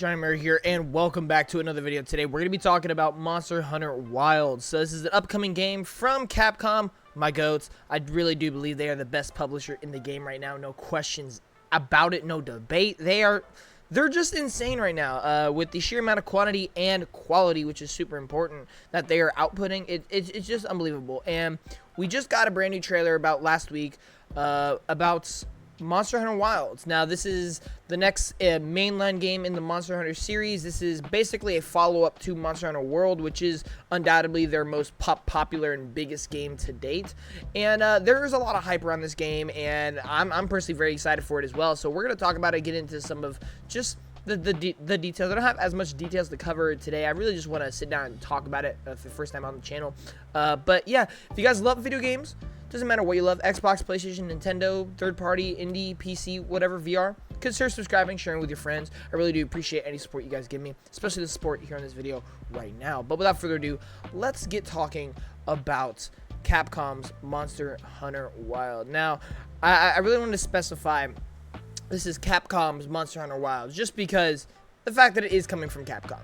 Johnny Murray here, and welcome back to another video. Today we're going to be talking about Monster Hunter Wilds. So this is an upcoming game from Capcom, my goats. I really do believe they are the best publisher in the game right now. No questions about it, no debate. They're just insane right now with the sheer amount of quantity and quality, which is super important, that they are outputting. It's just unbelievable. And we just got a brand new trailer about last week about Monster Hunter Wilds. Now, this is the next mainline game in the Monster Hunter series. This is basically a follow-up to Monster Hunter World, which is undoubtedly their most popular and biggest game to date. And there is a lot of hype around this game, and I'm personally very excited for it as well. So we're going to talk about it, get into some of just the details. I don't have as much details to cover today. I really just want to sit down and talk about it for the first time on the channel. But yeah, if you guys love video games, doesn't matter what you love, Xbox, PlayStation, Nintendo, third-party, indie, PC, whatever, VR, consider subscribing, sharing with your friends. I really do appreciate any support you guys give me, especially the support here in this video right now. But without further ado, let's get talking about Capcom's Monster Hunter Wilds. Now, I really want to specify this is Capcom's Monster Hunter Wilds, just because the fact that it is coming from Capcom.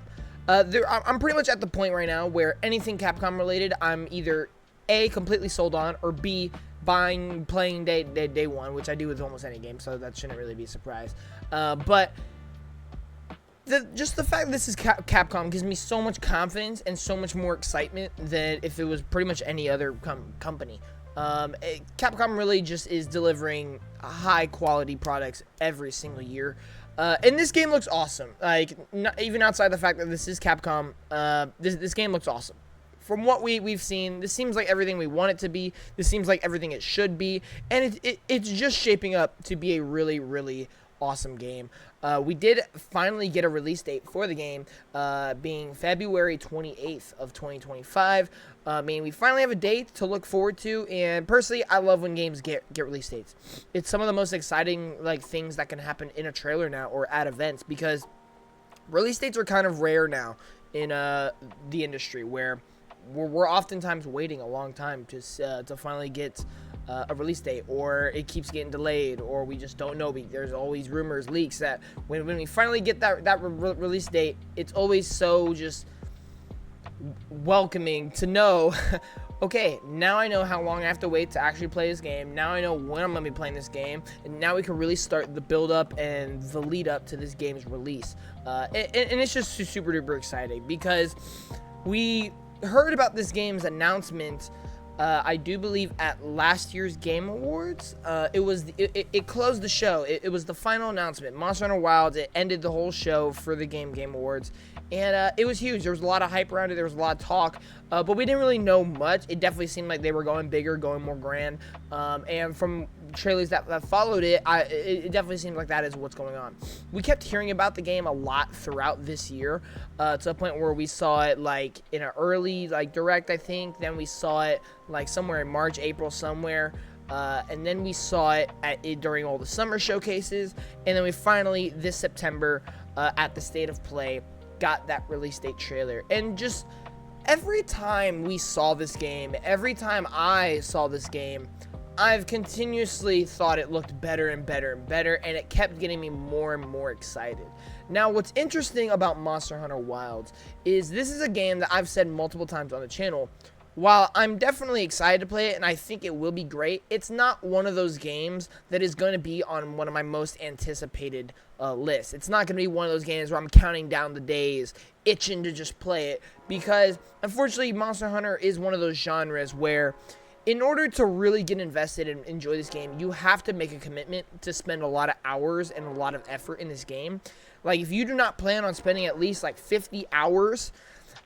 I'm pretty much at the point right now where anything Capcom related, I'm either A, completely sold on, or B, playing day one, which I do with almost any game, so that shouldn't really be a surprise. But just the fact that this is Capcom gives me so much confidence and so much more excitement than if it was pretty much any other company. Capcom really just is delivering high quality products every single year. And this game looks awesome. Like, even outside the fact that this is Capcom, this game looks awesome. From what we've seen, this seems like everything we want it to be. This seems like everything it should be. And it's just shaping up to be a really, really awesome game. We did finally get a release date for the game, being February 28th of 2025. I mean, we finally have a date to look forward to, and personally, I love when games get release dates. It's some of the most exciting things that can happen in a trailer now or at events, because release dates are kind of rare now in the industry, where we're oftentimes waiting a long time to finally get a release date, or it keeps getting delayed, or we just don't know. There's always rumors, leaks, that when we finally get that release date, it's always so just welcoming to know, okay, now I know how long I have to wait to actually play this game. Now I know when I'm going to be playing this game, and now we can really start the build-up and the lead-up to this game's release. And it's just super duper exciting, because we heard about this game's announcement, I do believe, at last year's Game Awards. It closed the show. It was the final announcement. Monster Hunter Wilds, it ended the whole show for the Game Awards. And it was huge. There was a lot of hype around it. There was a lot of talk. But we didn't really know much. It definitely seemed like they were going bigger, going more grand. And from trailers that followed it, it definitely seemed like that is what's going on. We kept hearing about the game a lot throughout this year, to a point where we saw it in an early direct, I think. Then we saw it somewhere in March, April, somewhere. And then we saw it during all the summer showcases. And then we finally, this September, at the State of Play, got that release date trailer. And just every time we saw this game, every time I saw this game, I've continuously thought it looked better and better and better, and it kept getting me more and more excited. Now, what's interesting about Monster Hunter Wilds is this is a game that I've said multiple times on the channel. While I'm definitely excited to play it, and I think it will be great, it's not one of those games that is going to be on one of my most anticipated lists. It's not going to be one of those games where I'm counting down the days, itching to just play it, because unfortunately Monster Hunter is one of those genres where in order to really get invested and enjoy this game, you have to make a commitment to spend a lot of hours and a lot of effort in this game. Like, if you do not plan on spending at least 50 hours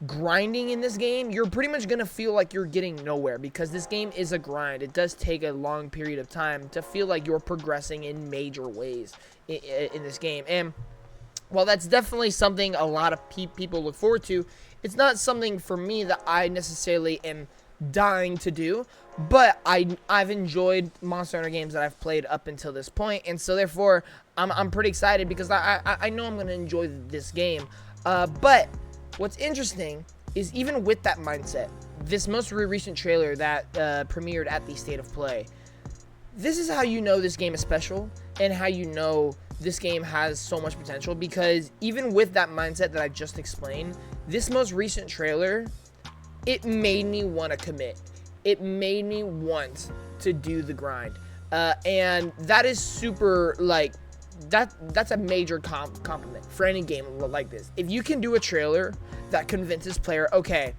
grinding in this game, you're pretty much gonna feel like you're getting nowhere, because this game is a grind. It does take a long period of time to feel like you're progressing in major ways in this game. And while that's definitely something a lot of people look forward to, it's not something for me that I necessarily am dying to do. But I've enjoyed Monster Hunter games that I've played up until this point, and so therefore I'm pretty excited, because I know I'm gonna enjoy this game. But what's interesting is, even with that mindset, this most recent trailer that premiered at the State of Play, this is how you know this game is special, and how you know this game has so much potential, because even with that mindset that I just explained, this most recent trailer, it made me want to commit. It made me want to do the grind. And that is super, like, that's a major compliment for any game like this. If you can do a trailer that convinces player, okay,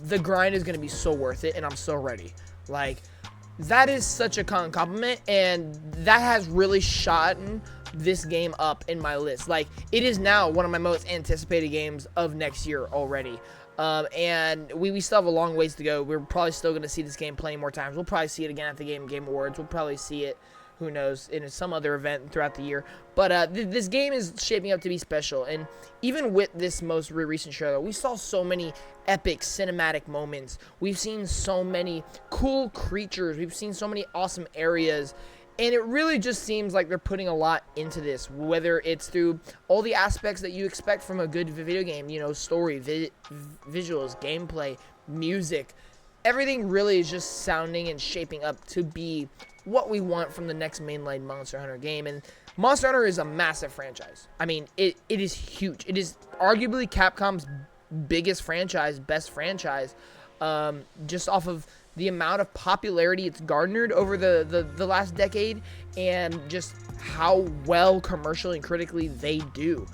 the grind is going to be so worth it and I'm so ready. Like, that is such a compliment, and that has really shot this game up in my list. Like, it is now one of my most anticipated games of next year already. And we still have a long ways to go. We're probably still going to see this game plenty more times. We'll probably see it again at the Game Awards. We'll probably see it, who knows, in some other event throughout the year. But this game is shaping up to be special. And even with this most recent trailer, we saw so many epic cinematic moments. We've seen so many cool creatures. We've seen so many awesome areas. And it really just seems like they're putting a lot into this, whether it's through all the aspects that you expect from a good video game, you know, story, visuals, gameplay, music. Everything really is just sounding and shaping up to be what we want from the next mainline Monster Hunter game. And Monster Hunter is a massive franchise. I mean, it is huge. It is arguably Capcom's biggest franchise, best franchise, just off of the amount of popularity it's garnered over the last decade, and just how well commercially and critically they do.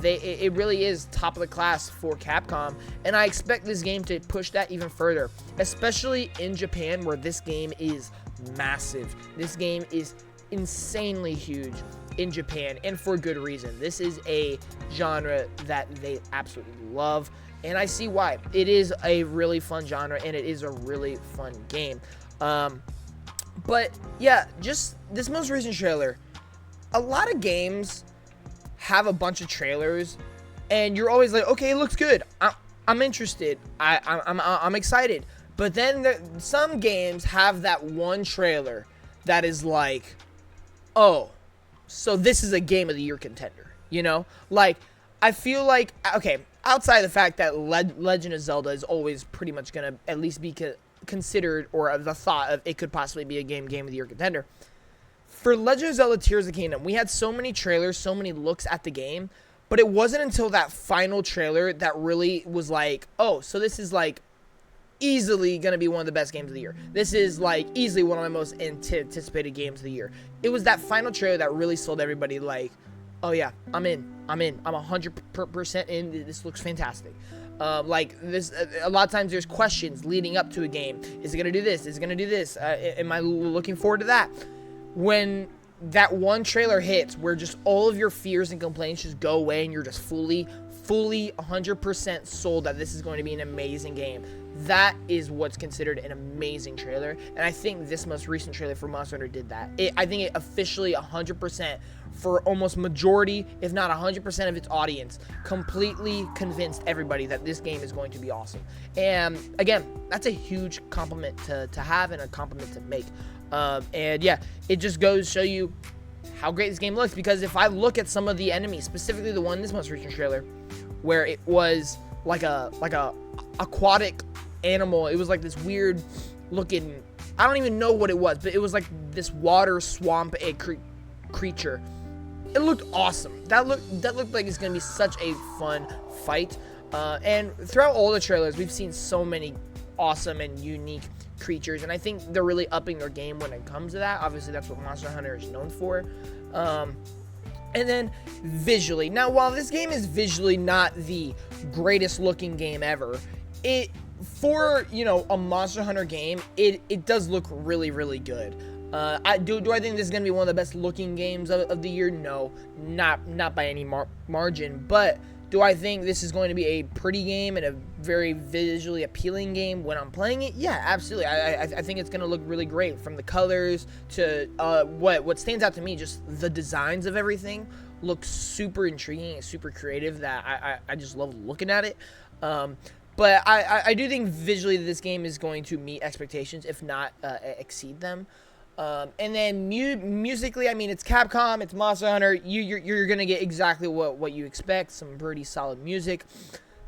It really is top of the class for Capcom, and I expect this game to push that even further, especially in Japan, where this game is massive. This game is insanely huge in Japan, and for good reason. This is a genre that they absolutely love, and I see why. It is a really fun genre, and it is a really fun game. But yeah, just this most recent trailer. A lot of games have a bunch of trailers, and you're always like, okay, it looks good. I'm interested. I'm excited. But then some games have that one trailer that is like, oh, so this is a Game of the Year contender, you know? Like, I feel like, okay, outside of the fact that Legend of Zelda is always pretty much going to at least be considered, or the thought of it could possibly be a Game of the Year contender. For Legend of Zelda Tears of the Kingdom, we had so many trailers, so many looks at the game, but it wasn't until that final trailer that really was like, oh, so this is like easily going to be one of the best games of the year. This is like easily one of my most anticipated games of the year. It was that final trailer that really sold everybody like, oh yeah, I'm in. I'm 100% in. This looks fantastic. Like this, a lot of times there's questions leading up to a game. Is it going to do this? Is it going to do this? Am I looking forward to that? When that one trailer hits where just all of your fears and complaints just go away, and you're just fully 100% sold that this is going to be an amazing game. That is what's considered an amazing trailer, and I think this most recent trailer for Monster Hunter did that. I think it officially 100% for almost majority, if not 100% of its audience, completely convinced everybody that this game is going to be awesome. And again, that's a huge compliment to have and a compliment to make. And yeah, it just goes to show you how great this game looks, because if I look at some of the enemies, specifically the one in this most recent trailer, where it was like a aquatic animal. It was like this weird looking, I don't even know what it was, but it was like this water swamp creature. It looked awesome. That looked like it's gonna be such a fun fight. And throughout all the trailers, we've seen so many awesome and unique creatures, and I think they're really upping their game when it comes to that. Obviously, that's what Monster Hunter is known for. And then visually, now while this game is visually not the greatest looking game ever, it, for, you know, a Monster Hunter game, it does look really, really good. Do I think this is going to be one of the best looking games of the year? No, not by any margin. But do I think this is going to be a pretty game and a very visually appealing game when I'm playing it? Yeah, absolutely. I think it's going to look really great, from the colors to what stands out to me, just the designs of everything looks super intriguing and super creative, that I just love looking at it. But I do think visually this game is going to meet expectations, if not exceed them. And then musically, I mean, it's Capcom, it's Monster Hunter. You're gonna get exactly what you expect. Some pretty solid music.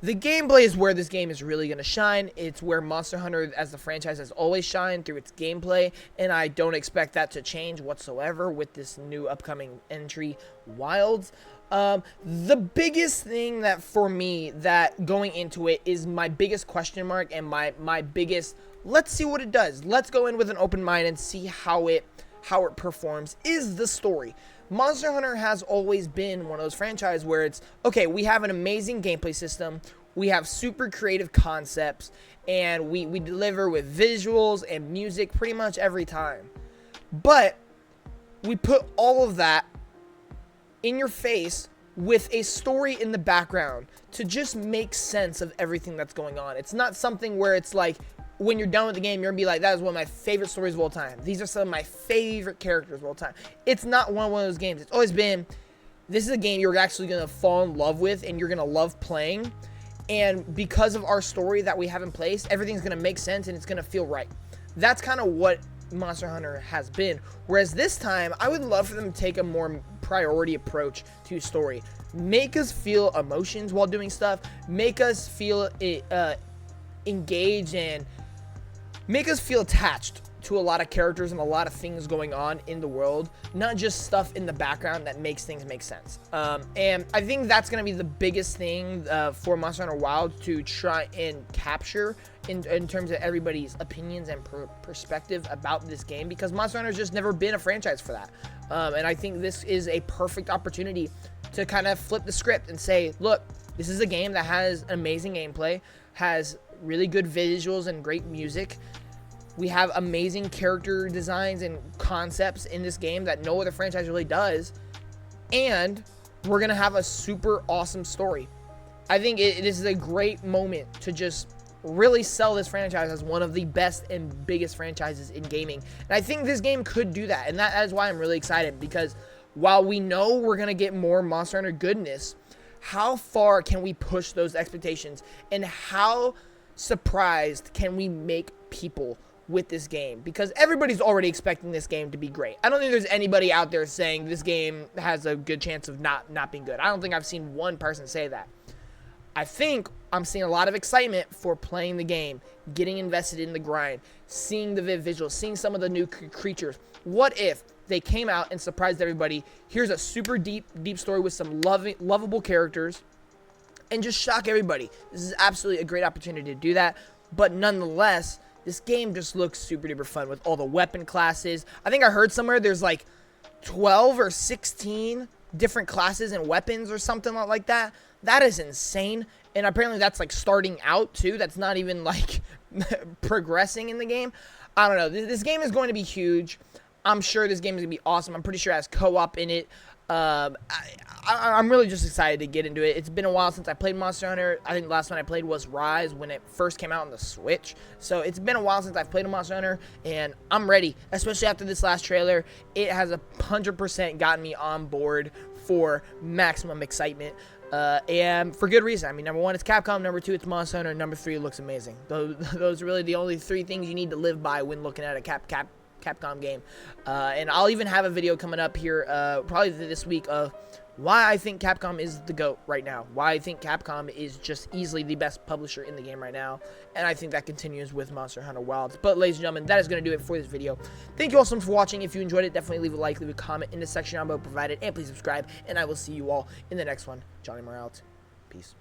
The gameplay is where this game is really going to shine. It's where Monster Hunter as the franchise has always shined, through its gameplay, and I don't expect that to change whatsoever with this new upcoming entry, Wilds. The biggest thing that for me that going into it is my biggest question mark and my biggest, let's see what it does. Let's go in with an open mind and see how it performs, is the story. Monster Hunter has always been one of those franchises where it's, okay, we have an amazing gameplay system, we have super creative concepts, and we deliver with visuals and music pretty much every time. But we put all of that in your face with a story in the background to just make sense of everything that's going on. It's not something where it's like, when you're done with the game, you're gonna be like, that is one of my favorite stories of all time. These are some of my favorite characters of all time. It's not one of those games. It's always been, this is a game you're actually gonna fall in love with and you're gonna love playing. And because of our story that we have in place, everything's gonna make sense and it's gonna feel right. That's kind of what Monster Hunter has been. Whereas this time, I would love for them to take a more priority approach to story. Make us feel emotions while doing stuff. Make us feel engaged and make us feel attached to a lot of characters and a lot of things going on in the world, not just stuff in the background that makes things make sense. And I think that's going to be the biggest thing for Monster Hunter Wilds to try and capture in terms of everybody's opinions and perspective about this game, because Monster Hunter's just never been a franchise for that. And I think this is a perfect opportunity to kind of flip the script and say, look, this is a game that has amazing gameplay, has really good visuals and great music. We have amazing character designs and concepts in this game that no other franchise really does. And we're going to have a super awesome story. I think this is a great moment to just really sell this franchise as one of the best and biggest franchises in gaming. And I think this game could do that. And that is why I'm really excited, because while we know we're going to get more Monster Hunter goodness, how far can we push those expectations? And how surprised can we make people with this game? Because everybody's already expecting this game to be great. I don't think there's anybody out there saying this game has a good chance of not being good. I don't think I've seen one person say that. I think I'm seeing a lot of excitement for playing the game, getting invested in the grind, seeing the visuals, seeing some of the new creatures. What if they came out and surprised everybody? Here's a super deep story with some lovable characters, and just shock everybody. This is absolutely a great opportunity to do that. But nonetheless, this game just looks super duper fun with all the weapon classes. I think I heard somewhere there's like 12 or 16 different classes and weapons or something like that. That is insane. And apparently that's like starting out too. That's not even like progressing in the game. I don't know. This game is going to be huge. I'm sure this game is going to be awesome. I'm pretty sure it has co-op in it. I'm really just excited to get into it. It's been a while since I played Monster Hunter. I think the last one I played was Rise when it first came out on the Switch. So it's been a while since I've played a Monster Hunter, and I'm ready, especially after this last trailer. It has 100% gotten me on board for maximum excitement. And for good reason. I mean, number one, it's Capcom. Number two, it's Monster Hunter. Number three, it looks amazing. Those are really the only three things you need to live by when looking at a Capcom game. And I'll even have a video coming up here probably this week of why I think Capcom is the GOAT right now. Why I think Capcom is just easily the best publisher in the game right now. And I think that continues with Monster Hunter Wilds. But ladies and gentlemen, that is going to do it for this video. Thank you all so much for watching. If you enjoyed it, definitely leave a like, leave a comment in the section down below provided, and please subscribe. And I will see you all in the next one. Johnny Morales. Peace.